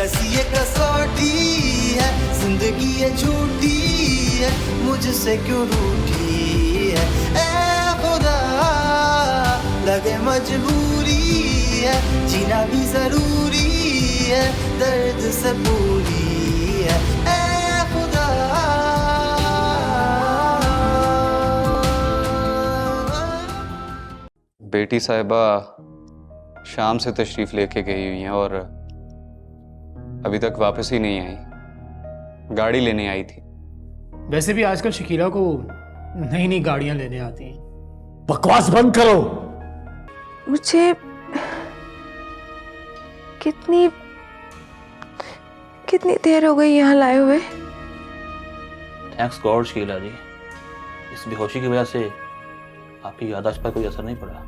कैसी ये कसौटी है, जिंदगी ये झूठी है, मुझसे क्यों रूठी है। ऐ खुदा लगे मजबूरी है, जीना भी जरूरी है, दर्द से पूरी है। ऐ खुदा बेटी साहिबा शाम से तशरीफ लेके गई हुई हैं और अभी तक वापस ही नहीं आई। गाड़ी लेने आई थी। वैसे भी आजकल शकीला को नई नई गाड़ियां लेने आती हैं। बकवास बंद करो। मुझे कितनी देर हो गई यहाँ लाए हुए। थैंक्स गॉड शीला जी, इस बेहोशी की वजह से आपकी याददाश्त पर कोई असर नहीं पड़ा।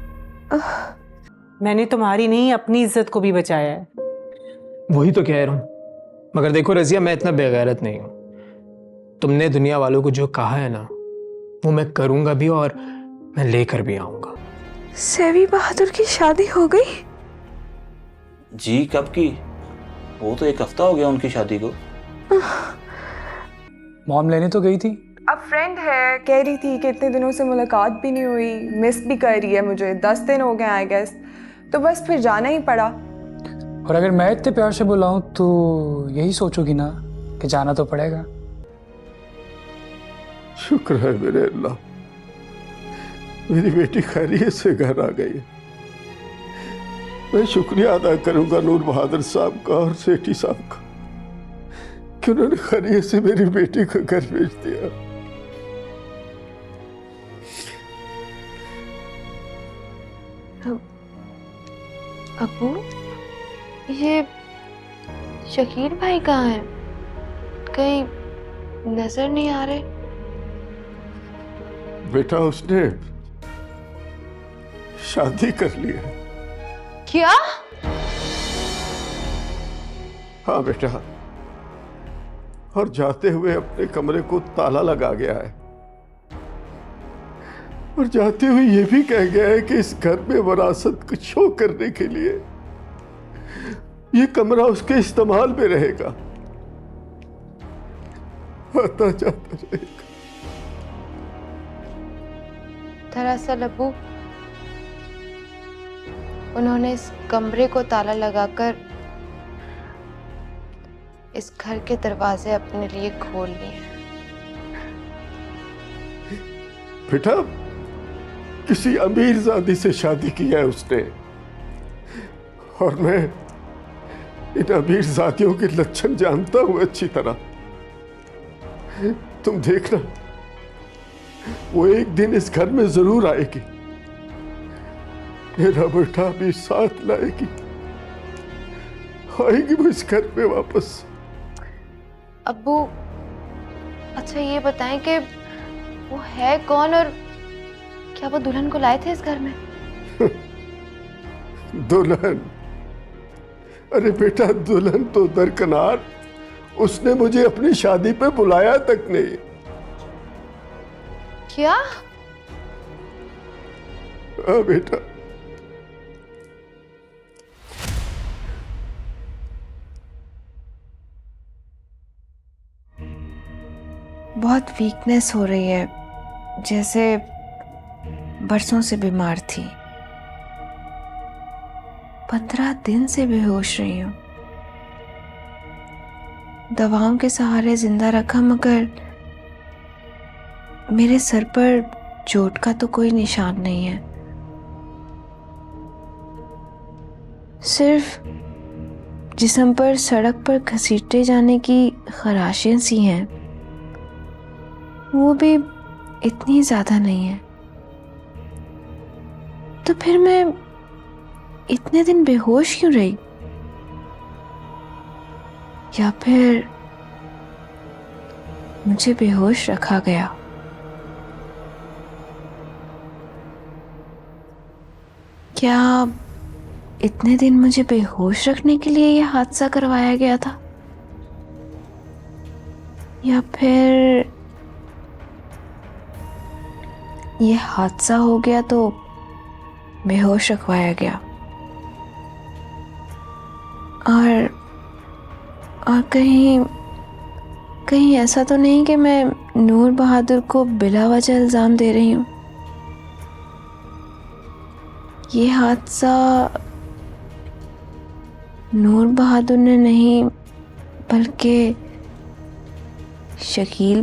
मैंने तुम्हारी नहीं अपनी इज्जत को भी बचाया है। वही तो कह रहा हूँ, मगर देखो रजिया, मैं इतना बेगैरत नहीं हूँ। तुमने दुनिया वालों को जो कहा है ना, वो मैं करूंगा भी और मैं लेकर भी आऊंगा। सेवी बहादुर की शादी हो गई? जी कब की? वो तो 1 हफ्ता हो गया उनकी शादी को। मॉम लेने तो गई थी। अब फ्रेंड है, कह रही थी कि इतने दिनों से मुलाकात भी नहीं हुई, मिस भी कर रही है मुझे। 10 दिन हो गए आई गेस, तो बस फिर जाना ही पड़ा। और अगर मैं इतने प्यार से बुलाऊं तो यही सोचोगी ना कि जाना तो पड़ेगा। शुक्र है मेरे अल्लाह, मेरी बेटी खैरियत से घर आ गई। मैं शुक्रिया अदा करूंगा नूर बहादुर साहब का और सेठी साहब का कि उन्होंने खैरियत से मेरी बेटी को घर भेज दिया। अबू, ये शकील भाई कहाँ हैं? कहीं नजर नहीं आ रहे। बेटा उसने शादी कर ली है। क्या? हाँ बेटा, और जाते हुए अपने कमरे को ताला लगा गया है और जाते हुए ये भी कह गया है कि इस घर में विरासत को शो करने के लिए ये कमरा उसके इस्तेमाल में रहेगा, आता जाता रहेगा। दरअसल अबू, उन्होंने इस कमरे को ताला लगाकर इस घर के दरवाजे अपने लिए खोल लिए। बेटा, किसी अमीरजादी से शादी की है उसने, और मैं इन अमीरजादियों के लक्षण जानता हूं अच्छी तरह। तुम देखना, वो एक दिन इस घर में जरूर आएगी, मेरा बेटा भी साथ लाएगी, आएगी वो इस घर में वापस। अब्बू, अच्छा ये बताएं कि वो है कौन और क्या वो दुल्हन को लाए थे इस घर में? दुल्हन? अरे बेटा, दुल्हन तो दरकनार, उसने मुझे अपनी शादी पे बुलाया तक नहीं। क्या? हाँ बेटा। बहुत वीकनेस हो रही है, जैसे बरसों से बीमार थी। 15 दिन से बेहोश रही हूँ। दवाओं के सहारे जिंदा रखा, मगर मेरे सर पर चोट का तो कोई निशान नहीं है। सिर्फ जिस्म पर सड़क पर घसीटे जाने की खराशें सी हैं, वो भी इतनी ज्यादा नहीं है। तो फिर मैं इतने दिन बेहोश क्यों रही? या फिर मुझे बेहोश रखा गया? क्या इतने दिन मुझे बेहोश रखने के लिए यह हादसा करवाया गया था? या फिर यह हादसा हो गया तो बेहोश रखवाया गया? और और कहीं कहीं ऐसा तो नहीं कि मैं नूर बहादुर को बिला वजह इल्ज़ाम दे रही हूँ? ये हादसा नूर बहादुर ने नहीं बल्कि शकील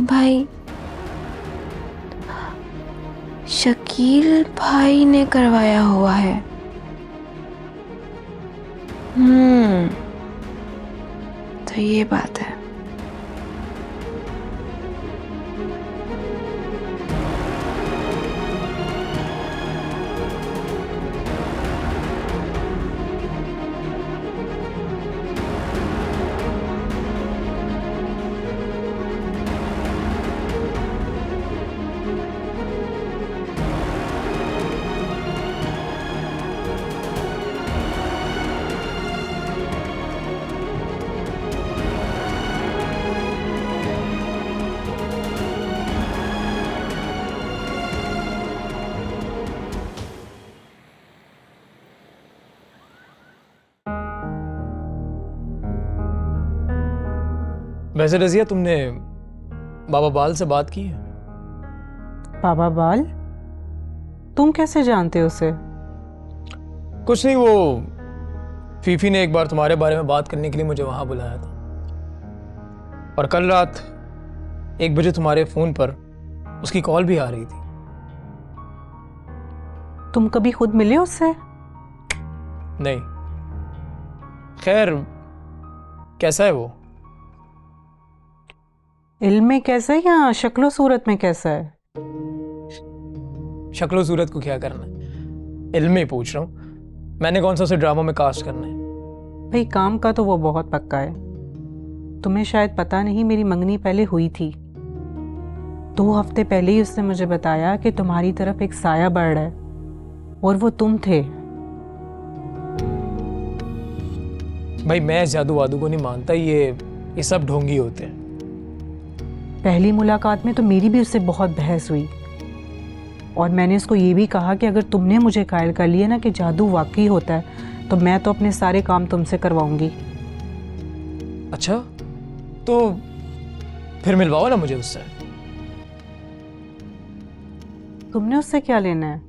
भाई ने करवाया हुआ है। तो ये बात है। वैसे रजिया, तुमने बाबा बाल से बात की है? बाबा बाल? तुम कैसे जानते हो उसे? कुछ नहीं, वो फीफी ने एक बार तुम्हारे बारे में बात करने के लिए मुझे वहां बुलाया था, और कल रात 1 बजे तुम्हारे फोन पर उसकी कॉल भी आ रही थी। तुम कभी खुद मिले उससे? नहीं। खैर, कैसा है वो? इल्म में कैसा है या शक्लो सूरत में कैसा है? शक्लो सूरत को क्या करना है, इल्म में ही पूछ रहा हूँ। मैंने कौन सा उसे ड्रामा में कास्ट करना है? भाई काम का तो वो बहुत पक्का है। तुम्हें शायद पता नहीं, मेरी मंगनी पहले हुई थी। 2 हफ्ते पहले ही उसने मुझे बताया कि तुम्हारी तरफ एक साया बढ़ रहा है, और वो तुम थे। भाई मैं जादू वादू को नहीं मानता, ये सब ढोंगी होते हैं। पहली मुलाकात में तो मेरी भी उससे बहुत बहस हुई, और मैंने उसको ये भी कहा कि अगर तुमने मुझे कायल कर लिया ना कि जादू वाकई होता है, तो मैं तो अपने सारे काम तुमसे करवाऊंगी। अच्छा, तो फिर मिलवाओ ना मुझे उससे। तुमने उससे क्या लेना है?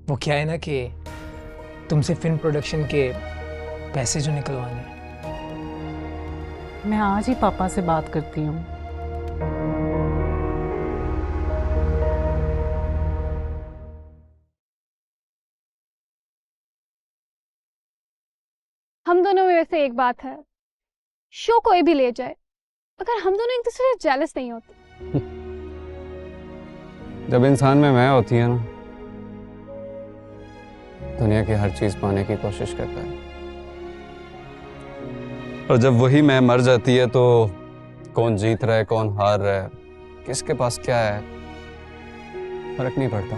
वो क्या है ना कि तुमसे फिल्म प्रोडक्शन के पैसे जो निकलवाने हैं। मैं आज ही पापा से बात करती हूँ। हम दोनों में वैसे एक बात है, शो कोई भी ले जाए, अगर हम दोनों एक दूसरे से जेलस नहीं होते। जब इंसान में मैं होती है ना, दुनिया की हर चीज पाने की कोशिश करता है, और जब वही मैं मर जाती है तो कौन जीत रहा है कौन हार रहा है, किसके पास क्या है, फर्क नहीं पड़ता।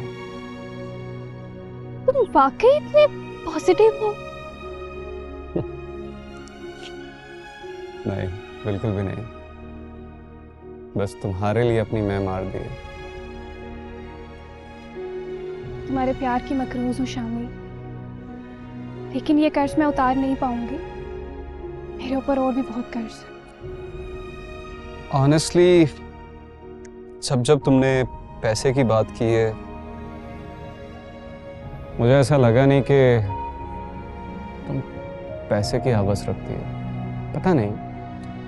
तुम वाकई इतने पॉजिटिव हो? नहीं, बिल्कुल भी नहीं। बस तुम्हारे लिए अपनी मैं मार दी है। तुम्हारे प्यार की मकरूज हूँ शामी, लेकिन ये कर्ज मैं उतार नहीं पाऊंगी। मेरे ऊपर और भी बहुत कर्ज है। ऑनेस्टली, जब तुमने पैसे की बात की है, मुझे ऐसा लगा नहीं कि तुम पैसे की हवस रखती हो। पता नहीं,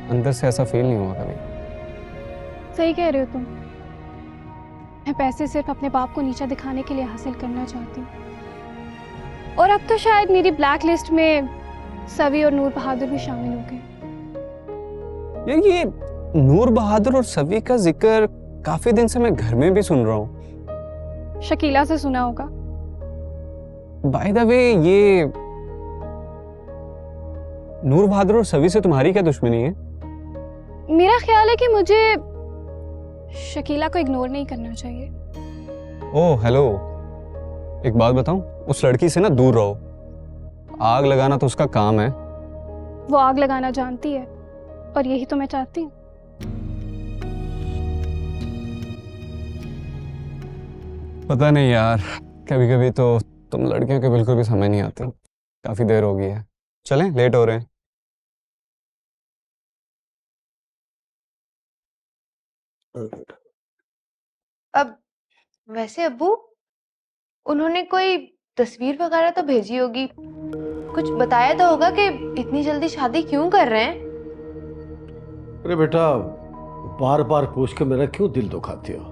अंदर से ऐसा फील नहीं हुआ कभी। सही कह रहे हो तुम। मैं पैसे सिर्फ अपने बाप को नीचा दिखाने के लिए हासिल करना चाहती हूँ, और अब तो शायद मेरी ब्लैक लिस्ट में सवी और नूर बहादुर भी शामिल हो गए। यार, ये नूर बहादुर और सवी का जिक्र काफी दिन से मैं घर में भी सुन रहा हूँ। शकीला से सुना होगा। बाय द वे, ये नूर बहादुर और सवी से तुम्हारी क्या दुश्मनी है? मेरा ख्याल है कि मुझे शकीला को इग्नोर नहीं करना चाहिए। ओह हेलो, एक बात बताऊं, उस लड़की से ना दूर रहो। आग लगाना तो उसका काम है। वो आग लगाना जानती है, और यही तो मैं चाहती हूँ। पता नहीं यार, कभी कभी तो तुम लड़कियों के बिल्कुल भी समझ नहीं आती। काफी देर हो गई है, चलें, लेट हो रहे हैं। अब वैसे अब्बू, उन्होंने कोई तस्वीर वगैरह तो भेजी होगी, कुछ बताया तो होगा कि इतनी जल्दी शादी क्यों कर रहे हैं? अरे बेटा, बार बार पूछ के मेरा क्यों दिल दुखाती हो?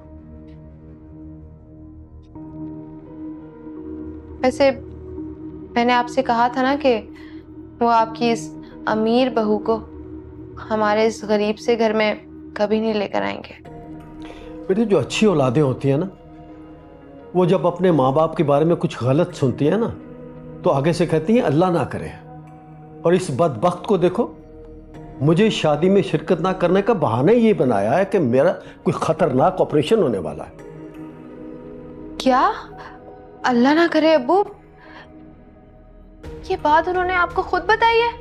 वैसे मैंने आपसे कहा था ना कि वो आपकी इस अमीर बहू को हमारे इस गरीब से घर में कभी नहीं लेकर आएंगे। बेटे, जो अच्छी औलादें होती हैं ना, वो जब अपने माँ बाप के बारे में कुछ गलत सुनती है ना, तो आगे से कहती हैं अल्लाह ना करे। और इस बदबख्त को देखो, मुझे शादी में शिरकत ना करने का बहाना ही ये बनाया है कि मेरा कोई खतरनाक ऑपरेशन होने वाला है। क्या? अल्लाह ना करे अब्बू, ये बात उन्होंने आपको खुद बताई है?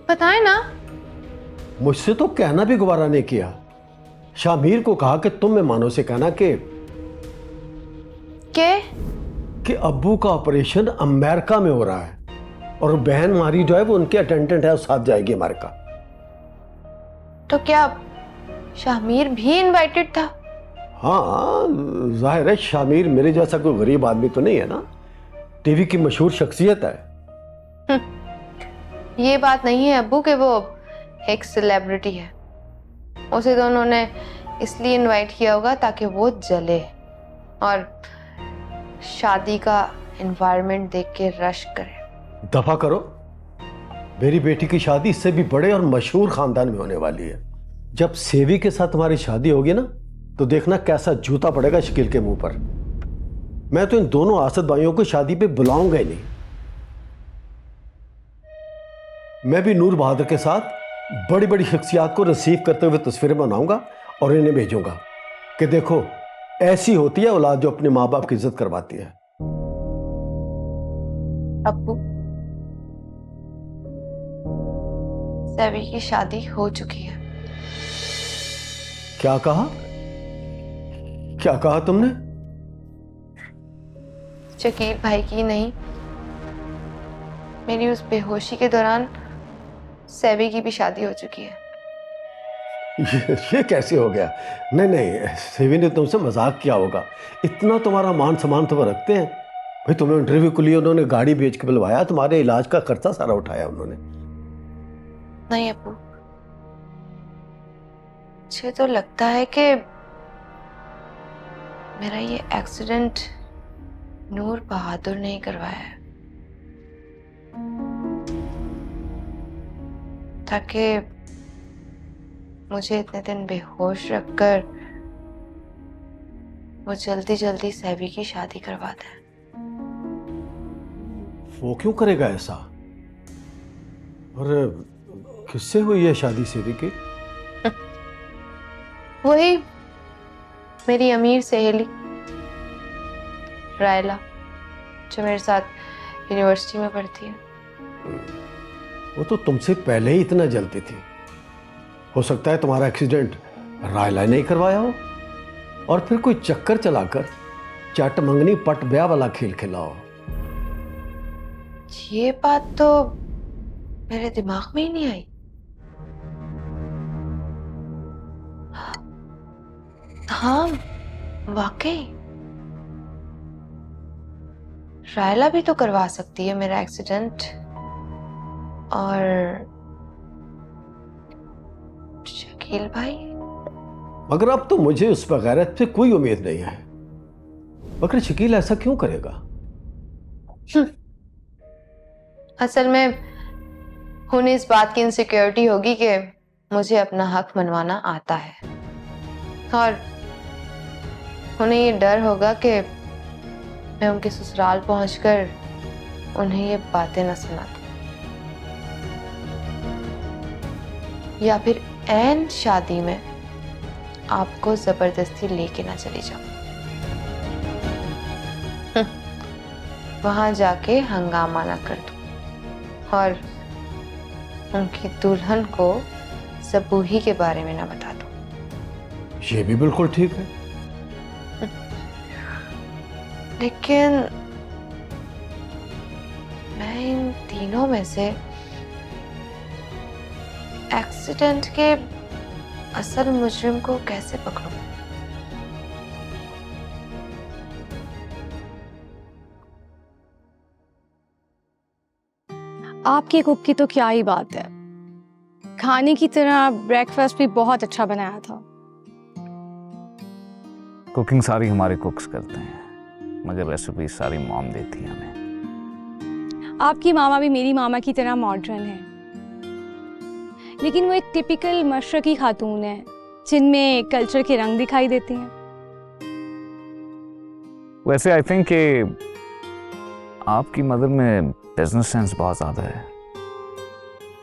बताएं ना। मुझसे तो कहना भी गवारा नहीं किया। शामीर को कहा कि तुम मेहमानों से कहना कि अब्बू का ऑपरेशन अमेरिका में हो रहा है और बहन हमारी जो है वो उनके अटेंडेंट है, साथ जाएगी अमेरिका। तो क्या शामीर भी इनवाइटेड था? हाँ, जाहिर है शामीर मेरे जैसा कोई गरीब आदमी तो नहीं है ना, टीवी की मशहूर शख्सियत है। ये बात नहीं है अब्बू कि वो एक सेलिब्रिटी है। उसे तो उन्होंने इसलिए इनवाइट किया होगा ताकि वो जले और शादी का एनवायरनमेंट देख के रश करे। दफा करो, मेरी बेटी की शादी इससे भी बड़े और मशहूर खानदान में होने वाली है। जब सेवी के साथ तुम्हारी शादी होगी ना, तो देखना कैसा जूता पड़ेगा शकील के मुंह पर। मैं तो इन दोनों आसद भाइयों को शादी पे बुलाऊंगा ही नहीं। मैं भी नूर बहादुर के साथ बड़ी बड़ी शख्सियात को रिसीव करते हुए तस्वीरें बनाऊंगा और इन्हें भेजूंगा कि देखो, ऐसी होती है औलाद जो अपने माँ बाप की इज्जत करवाती है। अब्बू, सेवी की शादी हो चुकी है। क्या कहा? क्या कहा तुमने? शकील भाई की नहीं, मेरी उस बेहोशी के दौरान सेवी की भी शादी हो चुकी है। ये कैसे हो गया? नहीं नहीं, सेवी ने तुमसे मजाक किया होगा। इतना तुम्हारा मान सम्मान तो वो रखते हैं भाई। तुम्हें इंटरव्यू के लिए उन्होंने गाड़ी बेच के बुलवाया, तुम्हारे इलाज का खर्चा सारा उठाया उन्होंने। नहीं अब्बू, मुझे तो लगता है कि मेरा ये एक्सीडेंट नूर बहादुर ने ही करवाया है, ताकि मुझे इतने दिन बेहोश रखकर वो जल्दी जल्दी सेवी की शादी करवा दे। वो क्यों करेगा ऐसा? और किससे हुई है शादी सेवी की? वही मेरी अमीर सहेली रायला, जो मेरे साथ यूनिवर्सिटी में पढ़ती है। वो तो तुमसे पहले ही इतना जलती थी। हो सकता है तुम्हारा एक्सीडेंट रायला ने करवाया हो और फिर कोई चक्कर चलाकर चट मंगनी पट ब्याह वाला खेल खिलाओ। ये बात तो मेरे दिमाग में ही नहीं आई। हाँ, वाकई रायला भी तो करवा सकती है मेरा एक्सीडेंट, और शकील भाई। मगर अब तो मुझे उस पर गैरत से कोई उम्मीद नहीं है। मगर शकील ऐसा क्यों करेगा? असल में उन्हें इस बात की इनसिक्योरिटी होगी कि मुझे अपना हक मनवाना आता है, और उन्हें ये डर होगा कि मैं उनके ससुराल पहुंचकर उन्हें ये बातें न सुना दूं, या फिर ऐन शादी में आपको जबरदस्ती लेके ना चली जाऊं, वहां जाके हंगामा ना कर दूं और उनकी दुल्हन को सबूही के बारे में ना बता दूं। ये भी बिल्कुल ठीक है। लेकिन मैं इन तीनों में से एक्सीडेंट के असल मुजरिम को कैसे पकड़ूं? आपके कुक की तो क्या ही बात है, खाने की तरह ब्रेकफास्ट भी बहुत अच्छा बनाया था। कुकिंग सारी हमारे कुक्स करते हैं, मगर रेसिपी सारी मॉम देती है हमें। आपकी मामा भी मेरी मामा की तरह मॉडर्न है, लेकिन वो एक टिपिकल मशरकी खातून है जिनमें कल्चर के रंग दिखाई देते हैं। वैसे आई थिंक कि आपकी मदर में बिजनेस सेंस बहुत ज़्यादा है,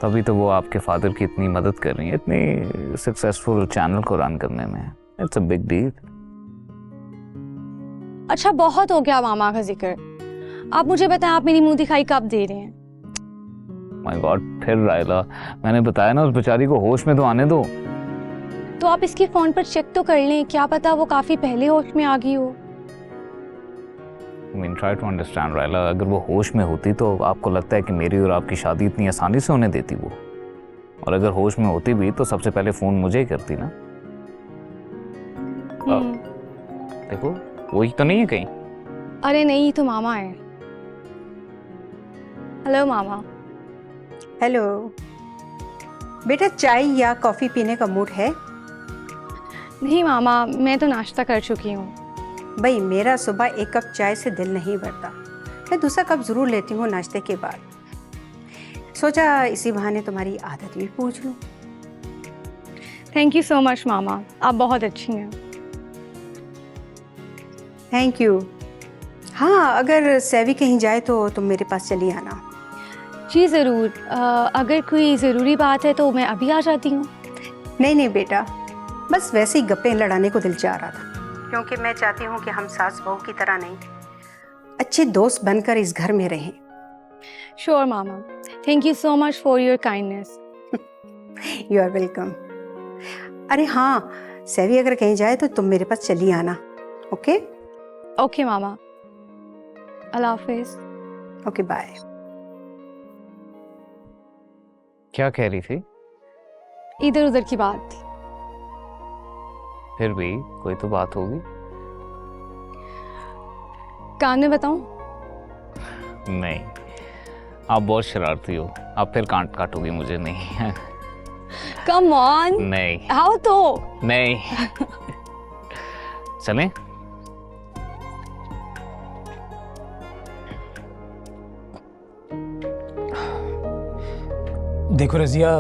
तभी तो वो आपके फादर की इतनी मदद कर रही है, इतनी सक्सेसफुल चैनल को रन करने में। It's a big deal. अच्छा, बहुत हो गया मामा का जिक्र। आप मुझे बताएं, आप मेरी मुंह दिखाई कब दे रहे हैं? माय गॉड, फिर रायला, मैंने बताया ना, उस बेचारी को होश में तो आने दो। तो आप इसके फोन पर चेक तो कर लें, क्या पता वो काफी पहले होश में आ गई हो। I mean, try to understand, Raila, अगर वो होश में होती तो आपको लगता है कि मेरी और आपकी शादी इतनी आसानी से होने देती वो? और अगर होश में होती भी तो सबसे पहले फोन मुझे ही करती ना। देखो, वही तो नहीं है कहीं। अरे नहीं, तो मामा है। हेलो मामा। हेलो बेटा, चाय या कॉफी पीने का मूड है? नहीं मामा, मैं तो नाश्ता कर चुकी हूँ। भाई मेरा सुबह एक कप चाय से दिल नहीं भरता, मैं दूसरा कप ज़रूर लेती हूँ नाश्ते के बाद। सोचा इसी बहाने तुम्हारी आदत भी पूछ लूँ। थैंक यू सो मच मामा, आप बहुत अच्छी हैं। Thank you. हाँ, अगर सैवी कहीं जाए तो तुम मेरे पास चली आना। जी ज़रूर। अगर कोई ज़रूरी बात है तो मैं अभी आ जाती हूँ। नहीं बेटा, बस वैसे ही गप्पे लड़ाने को दिल चाह रहा था, क्योंकि मैं चाहती हूँ कि हम सास बहू की तरह नहीं, अच्छे दोस्त बनकर इस घर में रहें। श्योर मामा, thank you so much for your kindness. You are welcome. अरे हाँ, सैवी अगर कहीं जाए तो तुम मेरे पास चली आना। ओके? ओके मामा, अल्लाह हाफिज। Okay bye. क्या कह रही थी? इधर उधर की बात थी। फिर भी कोई तो बात होगी। कान में बताऊं? नहीं, आप बहुत शरारती हो, आप फिर कांट काटोगी मुझे। नहीं कम ऑन। नहीं आओ तो। नहीं चलें? देखो रजिया,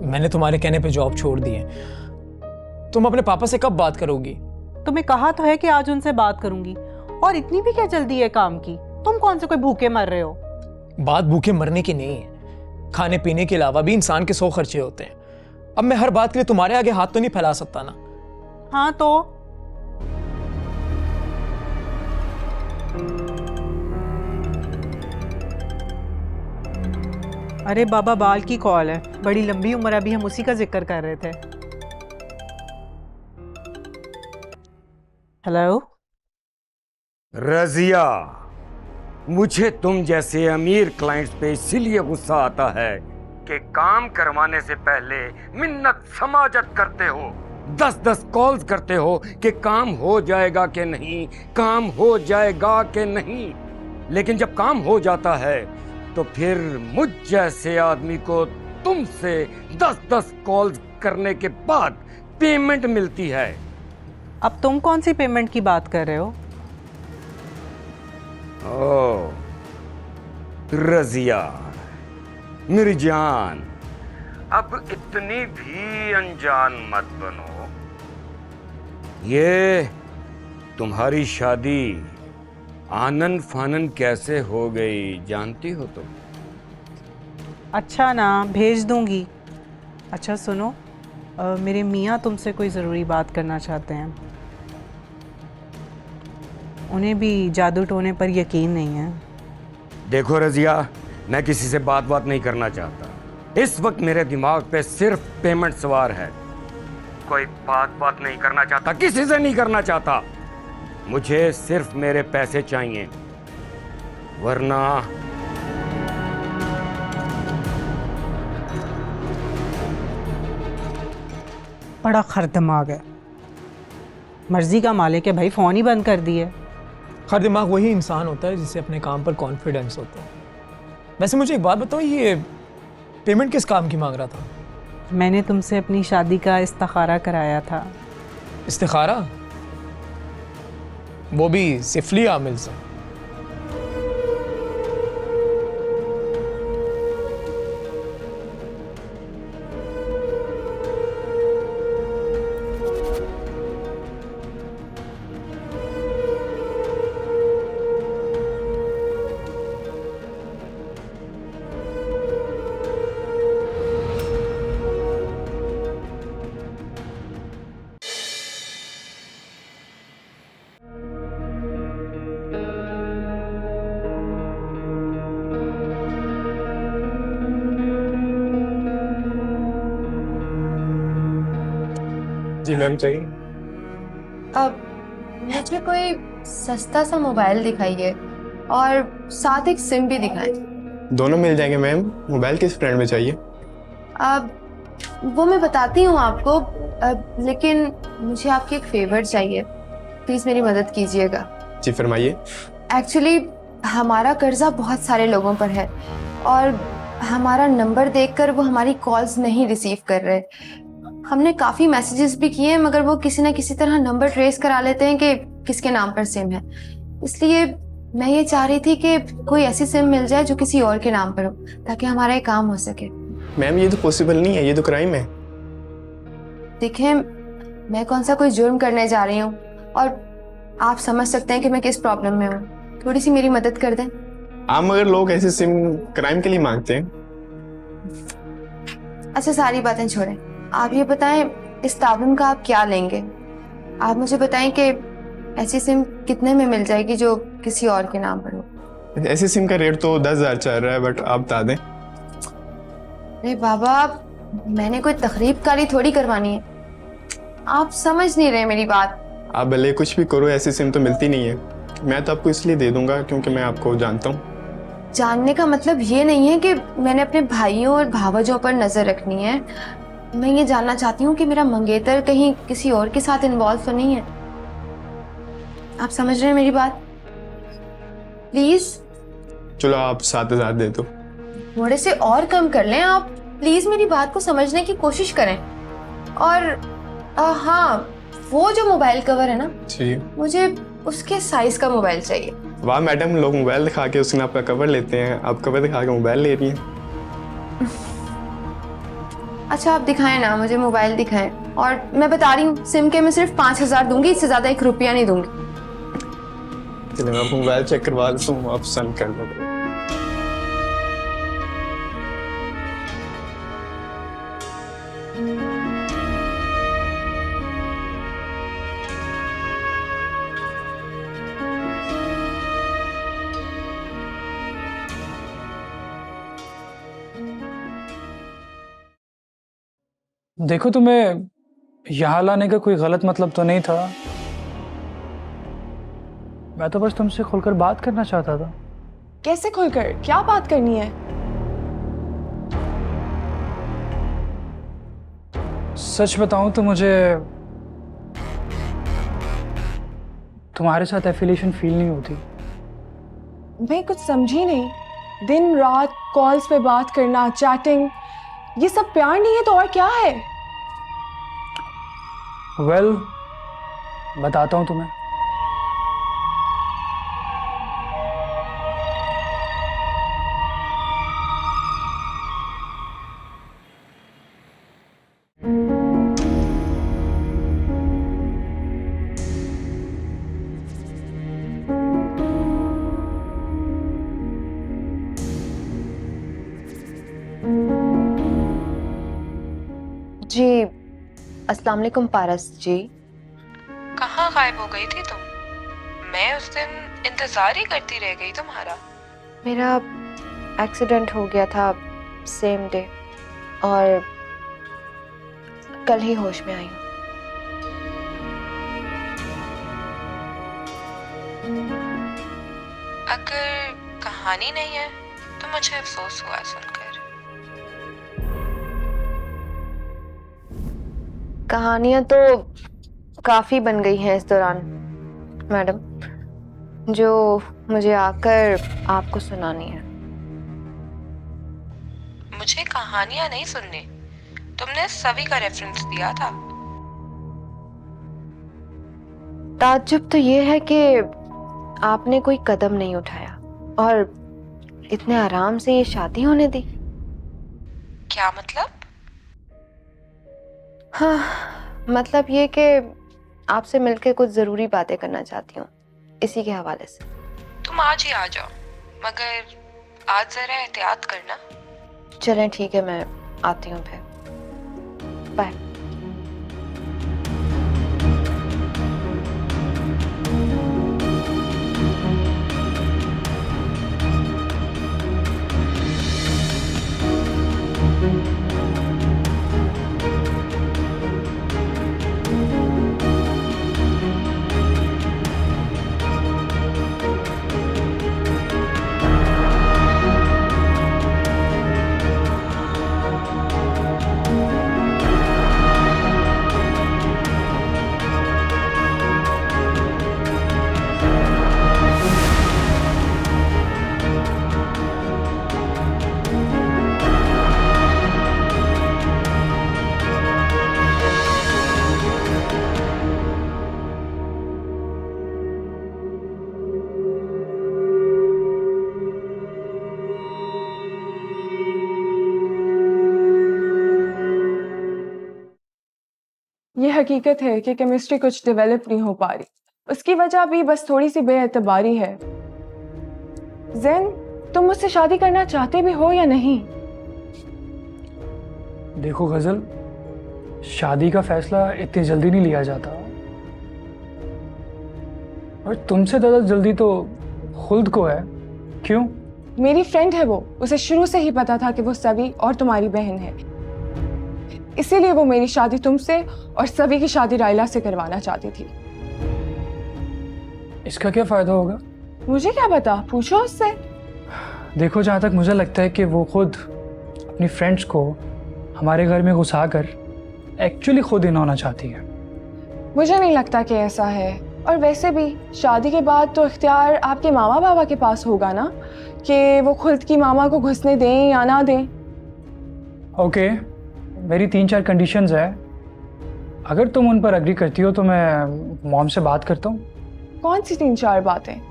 मैंने तुम्हारे कहने पे जॉब छोड़ दी है। तुम अपने पापा से कब बात करोगी? तुम्हें कहा तो है कि आज उनसे बात करूंगी, और इतनी भी क्या जल्दी है काम की? तुम कौन से कोई भूखे मर रहे हो? बात भूखे मरने की नहीं है, खाने पीने के अलावा भी इंसान के 100 खर्चे होते हैं। अब मैं हर बात के लिए तुम्हारे आगे हाथ तो नहीं फैला सकता ना। हाँ तो अरे बाबा, बाल की कॉल है, बड़ी लंबी उम्र, अभी हम उसी का जिक्र कर रहे थे। हेलो रजिया, मुझे तुम जैसे अमीर क्लाइंट्स पे इसीलिए गुस्सा आता है कि काम करवाने से पहले मिन्नत समाजत करते हो, 10-10 कॉल्स करते हो कि काम हो जाएगा कि नहीं, काम हो जाएगा कि नहीं। लेकिन जब काम हो जाता है तो फिर मुझ जैसे आदमी को तुमसे 10-10 कॉल्स करने के बाद पेमेंट मिलती है। अब तुम कौन सी पेमेंट की बात कर रहे हो? ओ रजिया मेरी जान, अब इतनी भी अनजान मत बनो। ये तुम्हारी शादी आनन फानन कैसे हो गई जानती हो तुम? अच्छा ना, भेज दूंगी। अच्छा सुनो, मेरे मियाँ तुमसे कोई ज़रूरी बात करना चाहते हैं। उन्हें भी जादू टोने पर यकीन नहीं है। देखो रजिया, मैं किसी से बात नहीं करना चाहता। इस वक्त मेरे दिमाग पे सिर्फ पेमेंट सवार है। कोई बात नहीं करना चाहता, किसी से नहीं करना चाहता। मुझे सिर्फ मेरे पैसे चाहिए, वरना बड़ा खर दिमाग है, मर्जी का मालिक है भाई, फ़ोन ही बंद कर दिए। खर दिमाग वही इंसान होता है जिसे अपने काम पर कॉन्फिडेंस होता है। वैसे मुझे एक बात बताओ, ये पेमेंट किस काम की मांग रहा था? मैंने तुमसे अपनी शादी का इस्तिखारा कराया था। इस्तिखारा? वो भी सिफली आमिल से? जी मैम, चाहिए? अब मुझे कोई सस्ता सा मोबाइल दिखाइए और साथ एक सिम भी दिखाएं। दोनों मिल जाएंगे मैम। मोबाइल किस ब्रांड में चाहिए? अब वो मैं बताती हूँ आपको, लेकिन मुझे आपकी एक फेवर चाहिए, प्लीज़ मेरी मदद कीजिएगा। जी फरमाइए। एक्चुअली हमारा कर्जा बहुत सारे लोगों पर है और हमारा नंबर देखकर वो हमारी कॉल्स नहीं रिसीव कर रहे। हमने काफ़ी मैसेजेस भी किए हैं, मगर वो किसी ना किसी तरह नंबर ट्रेस करा लेते हैं कि किसके नाम पर सिम है। इसलिए मैं ये चाह रही थी कि कोई ऐसी सिम मिल जाए जो किसी और के नाम पर हो, ताकि हमारा ये काम हो सके। मैम ये तो पॉसिबल नहीं है, ये तो क्राइम है। देखें, मैं कौन सा कोई जुर्म करने जा रही हूँ और आप समझ सकते हैं कि मैं किस प्रॉब्लम में हूँ। थोड़ी सी मेरी मदद कर दें। आप मगर लोग ऐसे सिम क्राइम के लिए मांगते हैं। अच्छा सारी बातें छोड़ें, आप ये बताएं इस ताबन का आप क्या लेंगे? आप मुझे बताएं कि ऐसी सिम कितने में मिल जाएगी जो किसी और के नाम पर हो? ऐसे सिम का रेट तो 10,000 चल रहा है, बट आप बता दें। अरे बाबा, मैंने कोई तकरीबकारी थोड़ी करवानी है, आप समझ नहीं रहे मेरी बात। आप भले कुछ भी करो, ऐसी सिम तो मिलती नहीं है। मैं तो आपको इसलिए दे दूंगा क्योंकि मैं आपको जानता हूँ। जानने का मतलब ये नहीं है कि मैंने अपने भाइयों और भावजों पर नजर रखनी है। मैं ये जानना चाहती हूँ कि मेरा मंगेतर कहीं किसी और के साथ इन्वॉल्व तो नहीं है। आप समझ रहे हैं मेरी बात? प्लीज। चलो आप 7,000 दे दो। थोड़े से और कम कर लें आप, प्लीज मेरी बात को समझने की कोशिश करें। और हाँ, वो जो मोबाइल कवर है ना जी, मुझे उसके साइज का मोबाइल चाहिए। वाह मैडम, लोग मोबाइल दिखा के उसने आपका कवर लेते हैं, आप कवर दिखा के मोबाइल ले रही हैं। अच्छा आप दिखाएं ना, मुझे मोबाइल दिखाएं। और मैं बता रही हूँ, सिम के मैं सिर्फ 5,000 दूंगी, इससे ज्यादा 1 रुपया नहीं दूंगी। चलिए मैं आपको मोबाइल चेक करवा देता हूँ, आप पसंद कर लो। देखो, तुम्हें यहाँ लाने का कोई गलत मतलब तो नहीं था। मैं तो बस तुमसे खुलकर बात करना चाहता था। कैसे खुलकर? क्या बात करनी है? सच बताऊं तो मुझे तुम्हारे साथ एफिलिएशन फील नहीं होती। मैं कुछ समझी नहीं। दिन रात कॉल्स पे बात करना, चैटिंग, ये सब प्यार नहीं है तो और क्या है? वेल, बताता हूं तुम्हें। जी अस्सलाम वालेकुम पारस जी। कहाँ गायब हो गई थी तुम? मैं उस दिन इंतजार ही करती रह गई तुम्हारा। मेरा एक्सीडेंट हो गया था सेम डे और कल ही होश में आई हूँ। अगर कहानी नहीं है तो मुझे अफसोस हुआ सुनकर। कहानियां तो काफी बन गई हैं इस दौरान मैडम, जो मुझे आकर आपको सुनानी है। मुझे कहानियां नहीं सुननी, तुमने सभी का रेफरेंस दिया था। ताज्जुब तो ये है कि आपने कोई कदम नहीं उठाया और इतने आराम से ये शादी होने दी। क्या मतलब? हाँ, मतलब ये कि आपसे मिलकर कुछ जरूरी बातें करना चाहती हूँ, इसी के हवाले से। तुम आज ही आ जाओ, मगर आज जरा एहतियात करना। चलें ठीक है, मैं आती हूँ फिर। बाय। ये हकीकत है कि केमिस्ट्री कुछ डेवलप नहीं हो पा रही, उसकी वजह भी बस थोड़ी सी बेएतबारी है। ज़ैन, तुम मुझसे शादी करना चाहते भी हो या नहीं? देखो गजल, शादी का फैसला इतनी जल्दी नहीं लिया जाता, और तुमसे ज़्यादा जल्दी तो खुल्द को है। क्यों? मेरी फ्रेंड है वो, उसे शुरू से ही पता था कि वो सभी और तुम्हारी बहन है, इसीलिए वो मेरी शादी तुमसे और सभी की शादी रायला से करवाना चाहती थी। इसका क्या फायदा होगा? मुझे क्या पता, पूछो उससे। देखो, जहाँ तक मुझे लगता है कि वो खुद अपनी फ्रेंड्स को हमारे घर में घुसा कर एक्चुअली खुद इन होना चाहती है। मुझे नहीं लगता कि ऐसा है, और वैसे भी शादी के बाद तो इख्तियार आपके मामा बाबा के पास होगा ना, कि वो खुद की मामा को घुसने दें या ना दें। ओके, मेरी 3-4 कंडीशंस है, अगर तुम उन पर एग्री करती हो तो मैं मॉम से बात करता हूँ। कौन सी 3-4 बातें?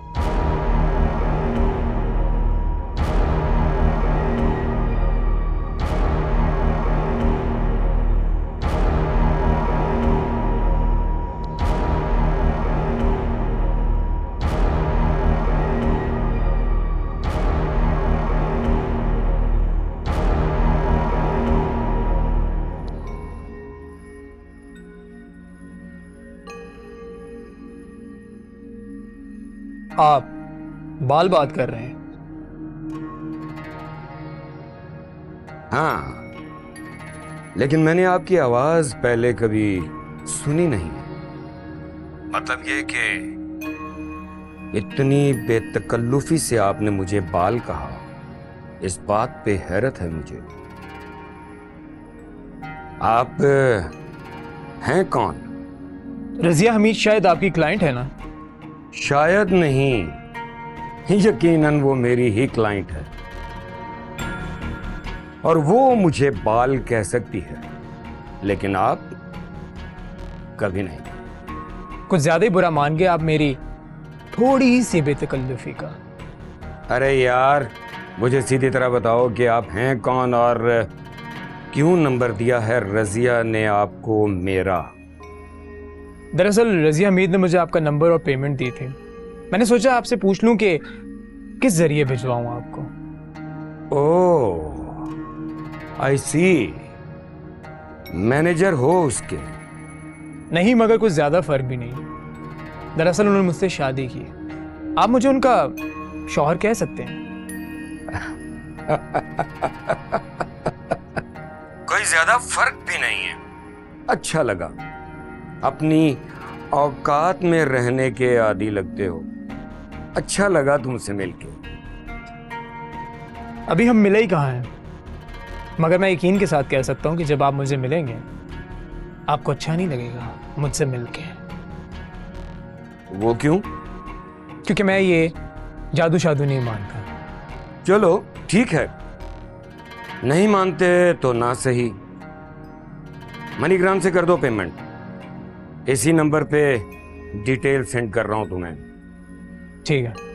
आप बाल बात कर रहे हैं? हाँ, लेकिन मैंने आपकी आवाज पहले कभी सुनी नहीं। मतलब ये कि इतनी बेतकल्लुफी से आपने मुझे बाल कहा, इस बात पे हैरत है मुझे। आप हैं कौन? रजिया हमीद शायद आपकी क्लाइंट है ना? शायद नहीं, यकीनन वो मेरी ही क्लाइंट है, और वो मुझे बाल कह सकती है, लेकिन आप कभी नहीं। कुछ ज्यादा ही बुरा मान गए आप मेरी थोड़ी सी बेतकल्लुफी का। अरे यार, मुझे सीधी तरह बताओ कि आप हैं कौन और क्यों नंबर दिया है रजिया ने आपको मेरा? दरअसल रजिया हमीद ने मुझे आपका नंबर और पेमेंट दी थी। मैंने सोचा आपसे पूछ लूं कि किस जरिए भिजवाऊं आपको। ओह, आई सी, मैनेजर हो उसके? नहीं, मगर कुछ ज्यादा फर्क भी नहीं। दरअसल उन्होंने मुझसे शादी की, आप मुझे उनका शौहर कह सकते हैं। कोई ज्यादा फर्क भी नहीं है। अच्छा लगा, अपनी औकात में रहने के आदी लगते हो। अच्छा लगा तुमसे मिलके। अभी हम मिले ही कहाँ हैं, मगर मैं यकीन के साथ कह सकता हूँ कि जब आप मुझे मिलेंगे आपको अच्छा नहीं लगेगा मुझसे मिलके। वो क्यों? क्योंकि मैं ये जादू शादू नहीं मानता। चलो ठीक है, नहीं मानते तो ना सही। मनीग्राम से कर दो पेमेंट। इसी नंबर पे डिटेल सेंड कर रहा हूं तुम्हें। ठीक है।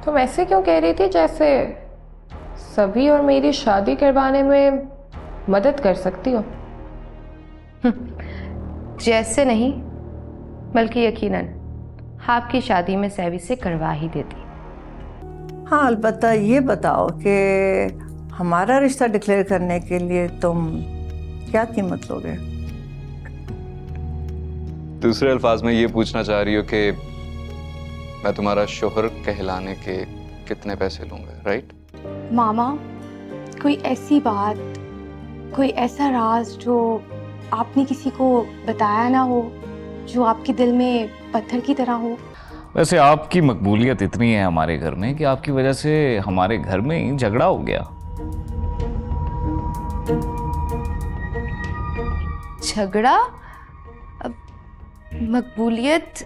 तुम ऐसे क्यों कह रही थी जैसे सभी और मेरी शादी करवाने में मदद कर सकती हो? जैसे नहीं, बल्कि यकीनन आपकी शादी में सैवी से करवा ही देती। हाँ, अलबत्ता ये बताओ कि हमारा रिश्ता डिक्लेयर करने के लिए तुम क्या कीमत लोगे? दूसरे अल्फाज में ये पूछना चाह रही हो कि मैं तुम्हारा शोहर कहलाने के कितने पैसे लूंगा, राइट? मामा, कोई ऐसी बात, कोई ऐसा राज जो आपने किसी को बताया ना हो, जो आपके दिल में पत्थर की तरह हो? वैसे आपकी मकबूलियत इतनी है हमारे घर में कि आपकी वजह से हमारे घर में ही झगड़ा हो गया। झगड़ा? अब मकबूलियत